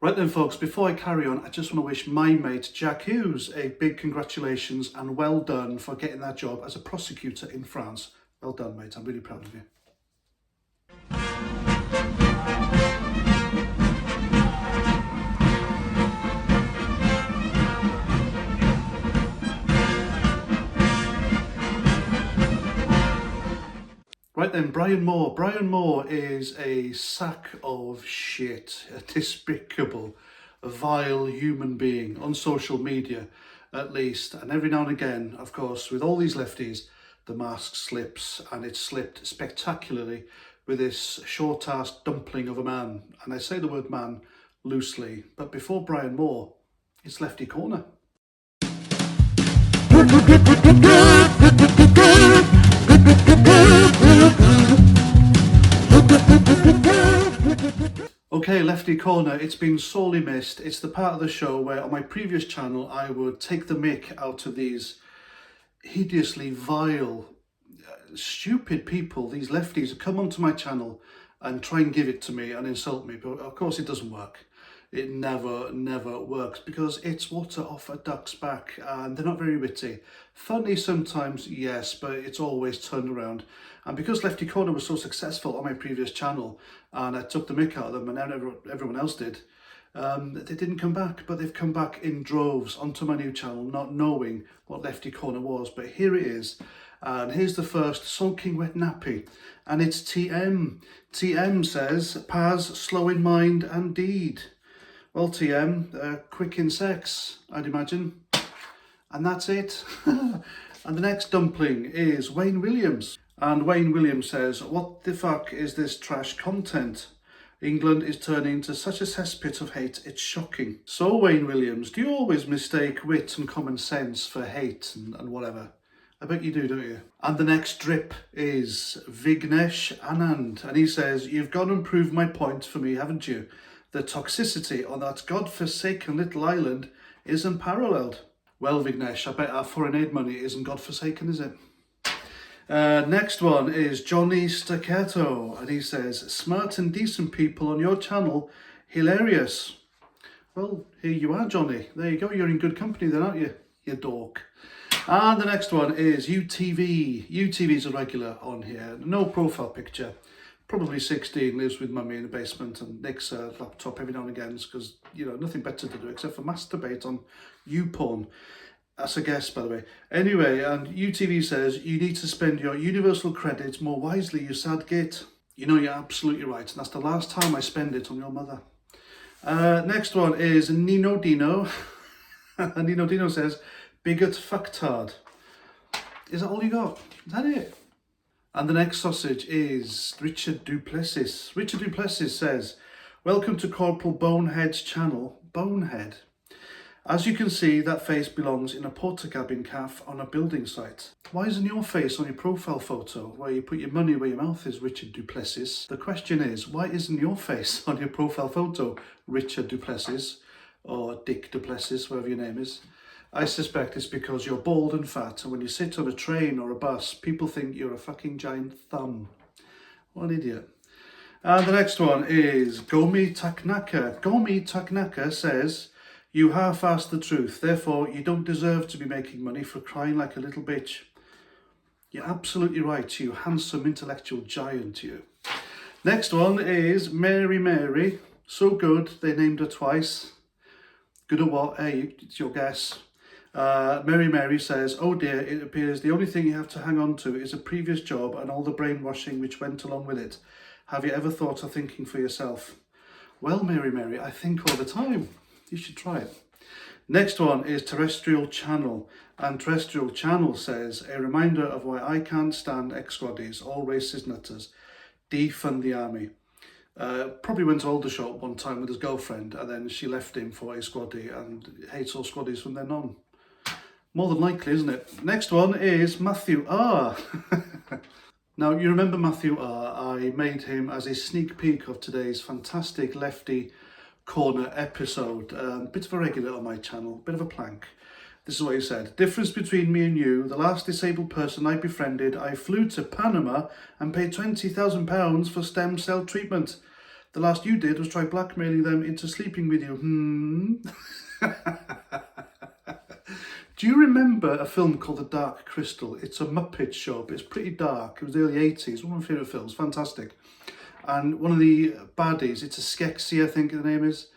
Right then folks, before I carry on, I just want to wish my mate Jack Hughes a big congratulations and well done for getting that job as a prosecutor in France. Well done, mate, I'm really proud of you. Right then, Brian Moore. Brian Moore is a sack of shit, a despicable, vile human being on social media, at least. And every now and again, of course, with all these lefties, the mask slips, and it slipped spectacularly with this short-ass dumpling of a man. And I say the word man loosely, but before Brian Moore, it's Lefty Corner. Okay, Lefty Corner, it's been sorely missed. It's the part of the show where on my previous channel I would take the mick out of these hideously vile, stupid people, these lefties who come onto my channel and try and give it to me and insult me. But of course it doesn't work. It never works because it's water off a duck's back and they're not very witty. Funny sometimes, yes, but it's always turned around. And because Lefty Corner was so successful on my previous channel and I took the mick out of them and everyone else did, they didn't come back, but they've come back in droves onto my new channel, not knowing what Lefty Corner was. But here it is. And here's the first soaking wet nappy. And it's TM. TM says, Paz, slow in mind and deed. Well, TM, quick in sex, I'd imagine. And that's it. And the next dumpling is Wayne Williams. And Wayne Williams says, what the fuck is this trash content? England is turning to such a cesspit of hate, it's shocking. So, Wayne Williams, do you always mistake wit and common sense for hate and whatever? I bet you do, don't you? And the next drip is Vignesh Anand. And he says, you've gone and proved my point for me, haven't you? The toxicity on that godforsaken little island is unparalleled. Well, Vignesh, I bet our foreign aid money isn't godforsaken, is it? Next one is Johnny Staccato, and he says, smart and decent people on your channel, hilarious. Well, here you are, Johnny. There you go, you're in good company then, aren't you? You dork. And the next one is UTV. UTV's a regular on here, no profile picture. Probably 16, lives with mummy in the basement and nicks her laptop every now and again because, you know, nothing better to do except for masturbate on YouPorn. That's a guess, by the way. Anyway, and UTV says, you need to spend your universal credit more wisely, you sad git. You know, you're absolutely right. And that's the last time I spend it on your mother. Next one is Nino Dino. And Nino Dino says, bigot fucktard. Is that all you got? Is that it? And the next sausage is Richard Duplessis. Richard Duplessis says, welcome to Corporal Bonehead's channel. Bonehead. As you can see, that face belongs in a Portakabin calf on a building site. Why isn't your face on your profile photo where you put your money where your mouth is, Richard Duplessis? The question is, why isn't your face on your profile photo, Richard Duplessis, or Dick Duplessis, whatever your name is? I suspect it's because you're bald and fat, and when you sit on a train or a bus, people think you're a fucking giant thumb. What an idiot. And the next one is Gomi Taknaka. Gomi Taknaka says, you half-assed the truth, therefore you don't deserve to be making money for crying like a little bitch. You're absolutely right, you handsome intellectual giant, you. Next one is Mary Mary. So good, they named her twice. Good at what? Hey, it's your guess. Mary Mary says, oh dear, it appears the only thing you have to hang on to is a previous job and all the brainwashing which went along with it. Have you ever thought of thinking for yourself? Well, Mary Mary, I think all the time. You should try it. Next one is Terrestrial Channel. And Terrestrial Channel says, a reminder of why I can't stand ex-squaddies, all racist nutters. Defund the army. Probably went to Aldershot one time with his girlfriend and then she left him for a squaddie and hates all squaddies from then on. More than likely, isn't it? Next one is Matthew R. Now, you remember Matthew R. I made him as a sneak peek of today's fantastic Lefty Corner episode. Bit of a regular on my channel, bit of a plank. This is what he said. Difference between me and you, the last disabled person I befriended, I flew to Panama and paid £20,000 for stem cell treatment. The last you did was try blackmailing them into sleeping with you. Do you remember a film called The Dark Crystal? It's a Muppet show, but it's pretty dark. It was the early 80s, one of my favourite films, fantastic. And one of the baddies, it's a Skeksis, I think the name is,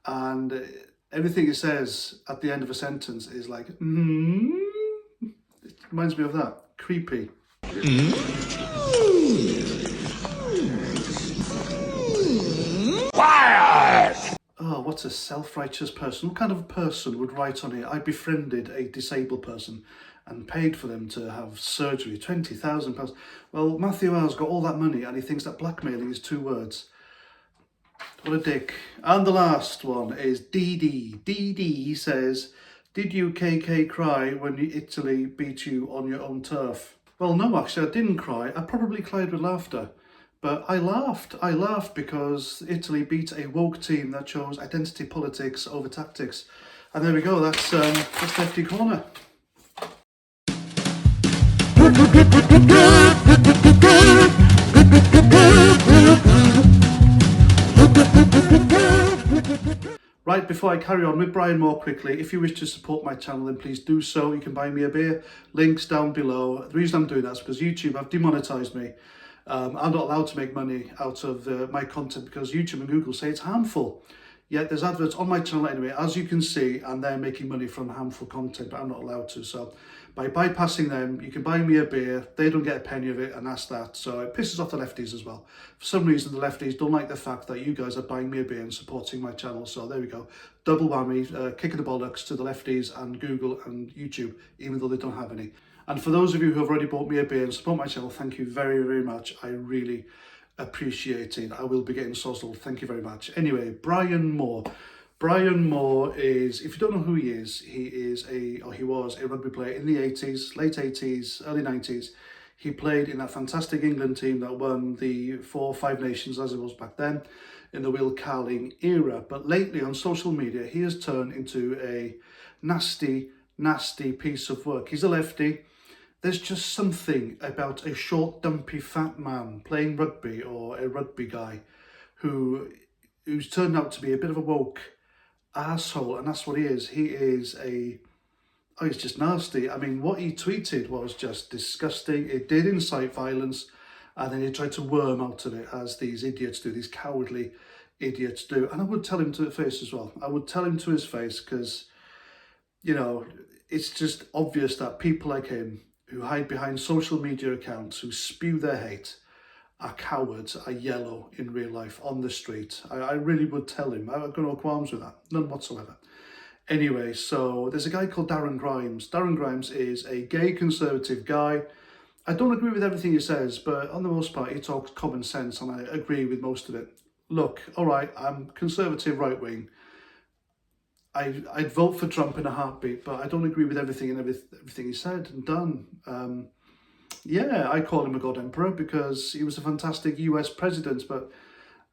and everything it says at the end of a sentence is like, It reminds me of that. Creepy. Oh, what's a self-righteous person? What kind of a person would write on here, I befriended a disabled person and paid for them to have surgery, £20,000. Well, Matthew R's got all that money and he thinks that blackmailing is 2 words. What a dick. And the last one is DD. DD says, did you KK cry when Italy beat you on your own turf? Well, no, actually, I didn't cry. I probably cried with laughter. But I laughed because Italy beat a woke team that chose identity politics over tactics. And there we go, that's Lefty Corner. Right, before I carry on with Brian Moore quickly, if you wish to support my channel, then please do so. You can buy me a beer, links down below. The reason I'm doing that is because YouTube have demonetized me. I'm not allowed to make money out of my content because YouTube and Google say it's harmful. Yet there's adverts on my channel anyway, as you can see, and they're making money from harmful content, but I'm not allowed to. So by bypassing them, you can buy me a beer, they don't get a penny of it, and that's that. So it pisses off the lefties as well. For some reason, the lefties don't like the fact that you guys are buying me a beer and supporting my channel. So there we go. Double whammy, kick of the bollocks to the lefties and Google and YouTube, even though they don't have any. And for those of you who have already bought me a beer and support my channel, thank you very, very much. I really appreciate it. I will be getting sozzled. Thank you very much. Anyway, Brian Moore. Brian Moore is, if you don't know who he is, he was a rugby player in the 80s, late 80s, early 90s. He played in that fantastic England team that won the 4 or 5 nations as it was back then in the Will Carling era. But lately on social media, he has turned into a nasty, nasty piece of work. He's a lefty. There's just something about a short, dumpy, fat man playing rugby, or a rugby guy who's turned out to be a bit of a woke asshole, and that's what he is. He is he's just nasty. I mean, what he tweeted was just disgusting. It did incite violence, and then he tried to worm out of it, as these idiots do, these cowardly idiots do. And I would tell him to his face as well. I would tell him to his face, because, you know, it's just obvious that people like him, who hide behind social media accounts, who spew their hate, are cowards, are yellow in real life, on the street. I really would tell him. I've got no qualms with that, none whatsoever. Anyway, so there's a guy called Darren Grimes. Darren Grimes is a gay conservative guy. I don't agree with everything he says, but on the most part, he talks common sense, and I agree with most of it. Look, all right, I'm conservative right-wing. I'd vote for Trump in a heartbeat, but I don't agree with everything he said and done. Yeah, I call him a god emperor because he was a fantastic US president, but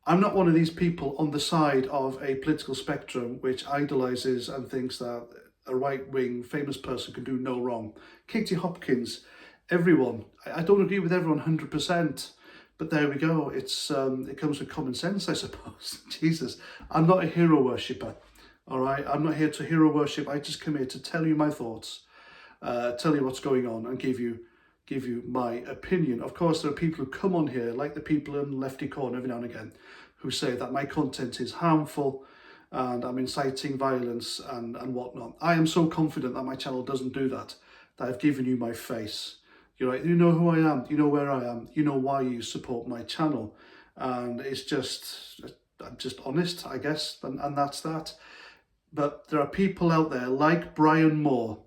I'm not one of these people on the side of a political spectrum which idolizes and thinks that a right-wing famous person can do no wrong. Katie Hopkins, everyone. I don't agree with everyone 100%, but there we go. It comes with common sense, I suppose. Jesus, I'm not a hero worshipper. All right, I'm not here to hero worship. I just come here to tell you my thoughts, tell you what's going on, and give you my opinion. Of course, there are people who come on here, like the people in Lefty Corner every now and again, who say that my content is harmful and I'm inciting violence and whatnot. I am so confident that my channel doesn't do that I've given you my face. You know who I am, you know where I am, you know why you support my channel, and it's just, I'm just honest, I guess, and that's that. But there are people out there like Brian Moore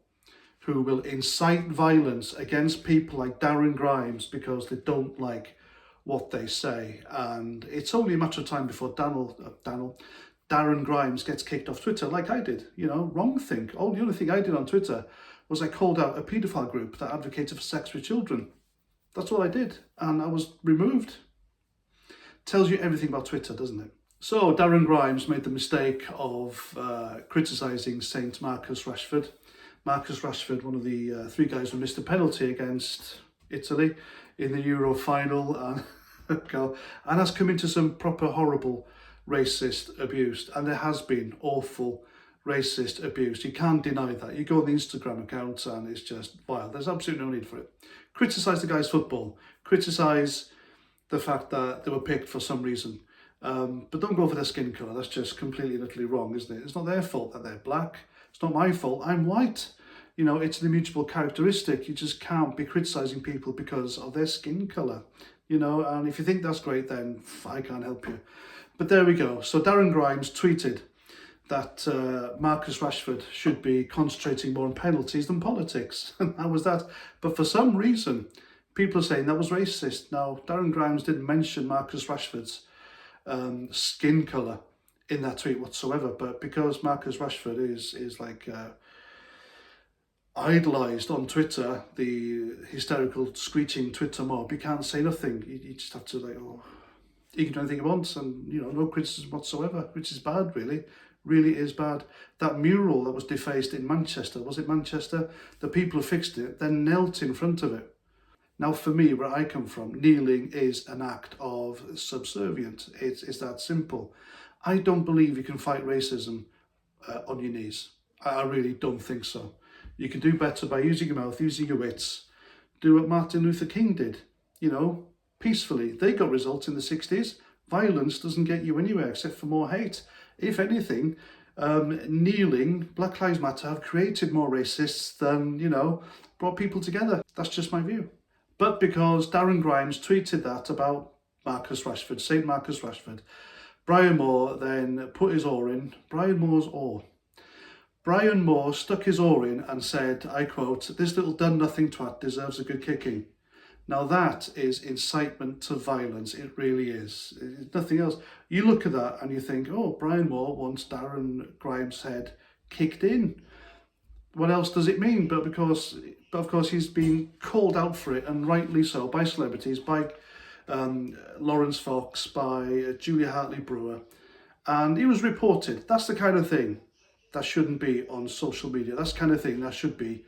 who will incite violence against people like Darren Grimes because they don't like what they say. And it's only a matter of time before Darren Grimes gets kicked off Twitter, like I did. You know, wrong thing. The only thing I did on Twitter was I called out a paedophile group that advocated for sex with children. That's all I did. And I was removed. Tells you everything about Twitter, doesn't it? So Darren Grimes made the mistake of criticising St Marcus Rashford. Marcus Rashford, one of the 3 guys who missed a penalty against Italy in the Euro final. And and has come into some proper horrible racist abuse, and there has been awful racist abuse. You can't deny that. You go on the Instagram accounts and it's just vile. There's absolutely no need for it. Criticise the guy's football. Criticise the fact that they were picked for some reason. But don't go for their skin colour. That's just completely and utterly wrong, isn't it? It's not their fault that they're black. It's not my fault. I'm white. You know, it's an immutable characteristic. You just can't be criticising people because of their skin colour. You know, and if you think that's great, then I can't help you. But there we go. So Darren Grimes tweeted that Marcus Rashford should be concentrating more on penalties than politics. And that was that. But for some reason, people are saying that was racist. Now, Darren Grimes didn't mention Marcus Rashford's skin colour in that tweet whatsoever. But because Marcus Rashford is like idolised on Twitter, the hysterical screeching Twitter mob, you can't say nothing. You just have to like, oh, he can do anything he wants, and you know, no criticism whatsoever, which is bad, really is bad. That mural that was defaced in Manchester, was it Manchester? The people who fixed it then knelt in front of it. Now, for me, where I come from, kneeling is an act of subservience. It's that simple. I don't believe you can fight racism on your knees. I really don't think so. You can do better by using your mouth, using your wits. Do what Martin Luther King did, you know, peacefully. They got results in the 60s. Violence doesn't get you anywhere except for more hate. If anything, kneeling, Black Lives Matter have created more racists than, you know, brought people together. That's just my view. But because Darren Grimes tweeted that about Marcus Rashford, St. Marcus Rashford, Brian Moore then put his oar in, Brian Moore stuck his oar in and said, I quote, "This little done-nothing twat deserves a good kicking." Now that is incitement to violence. It really is. It's nothing else. You look at that and you think, oh, Brian Moore wants Darren Grimes' head kicked in. What else does it mean? But of course he's been called out for it, and rightly so, by celebrities, by Lawrence Fox, by Julia Hartley-Brewer. And he was reported. That's the kind of thing that shouldn't be on social media. That's the kind of thing that should be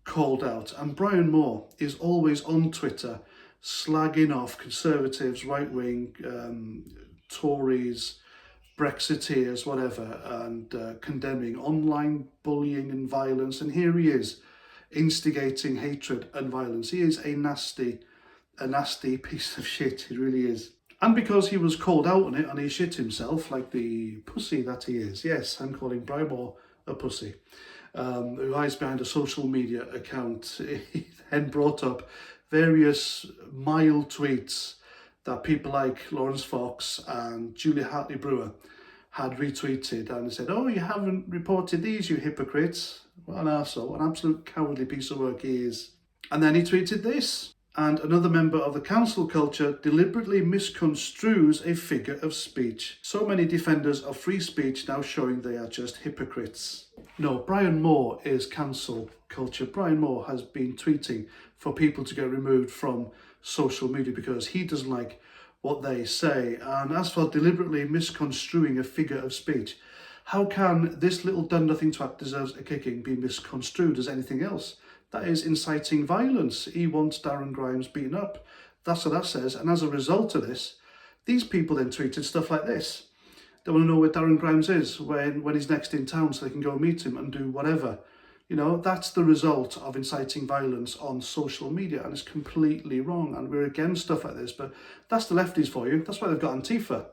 called out. And Brian Moore is always on Twitter slagging off Conservatives, right-wing, Tories, Brexiteers, whatever, and condemning online bullying and violence. And here he is, instigating hatred and violence. He is a nasty piece of shit. He really is. And because he was called out on it and he shit himself like the pussy that he is. Yes, I'm calling Brian Moore a pussy. Who hides behind a social media account. He then brought up various mild tweets that people like Lawrence Fox and Julia Hartley-Brewer had retweeted, and said, oh, you haven't reported these, you hypocrites. What an arsehole, an absolute cowardly piece of work he is. And then he tweeted this. And another member of the cancel culture deliberately misconstrues a figure of speech. So many defenders of free speech now showing they are just hypocrites. No, Brian Moore is cancel culture. Brian Moore has been tweeting for people to get removed from social media because he doesn't like what they say. And as for deliberately misconstruing a figure of speech, how can this little done-nothing twat deserves a kicking be misconstrued as anything else? That is inciting violence. He wants Darren Grimes beaten up. That's what that says. And as a result of this, these people then tweeted stuff like this. They want to know where Darren Grimes is when he's next in town so they can go meet him and do whatever. You know, that's the result of inciting violence on social media, and it's completely wrong. And we're against stuff like this, but that's the lefties for you. That's why they've got Antifa.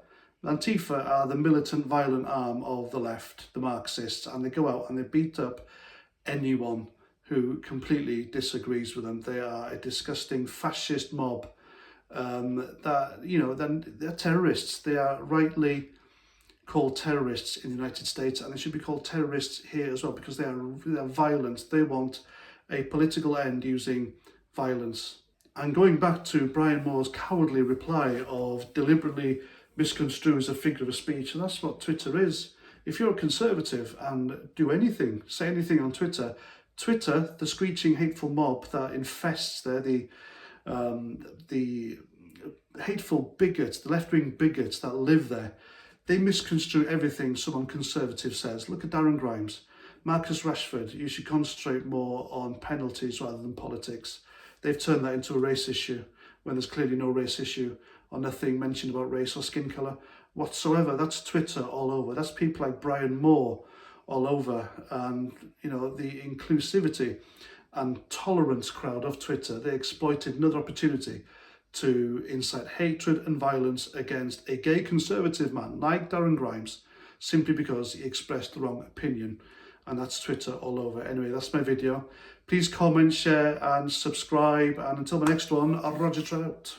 Antifa are the militant, violent arm of the left, the Marxists, and they go out and they beat up anyone who completely disagrees with them. They are a disgusting fascist mob that, you know, then they're terrorists. They are rightly called terrorists in the United States, and they should be called terrorists here as well, because they are violent. They want a political end using violence. And going back to Brian Moore's cowardly reply of deliberately misconstrues a figure of speech, and that's what Twitter is. If you're a conservative and do anything, say anything on Twitter, the screeching hateful mob that infests there, the hateful bigots, the left-wing bigots that live there, they misconstrue everything someone conservative says. Look at Darren Grimes. Marcus Rashford, you should concentrate more on penalties rather than politics. They've turned that into a race issue when there's clearly no race issue. or nothing mentioned about race or skin colour whatsoever. That's Twitter all over. That's people like Brian Moore all over. And, you know, the inclusivity and tolerance crowd of Twitter, they exploited another opportunity to incite hatred and violence against a gay conservative man like Darren Grimes, simply because he expressed the wrong opinion. And that's Twitter all over. Anyway, that's my video. Please comment, share and subscribe. And until the next one, Roger Trout.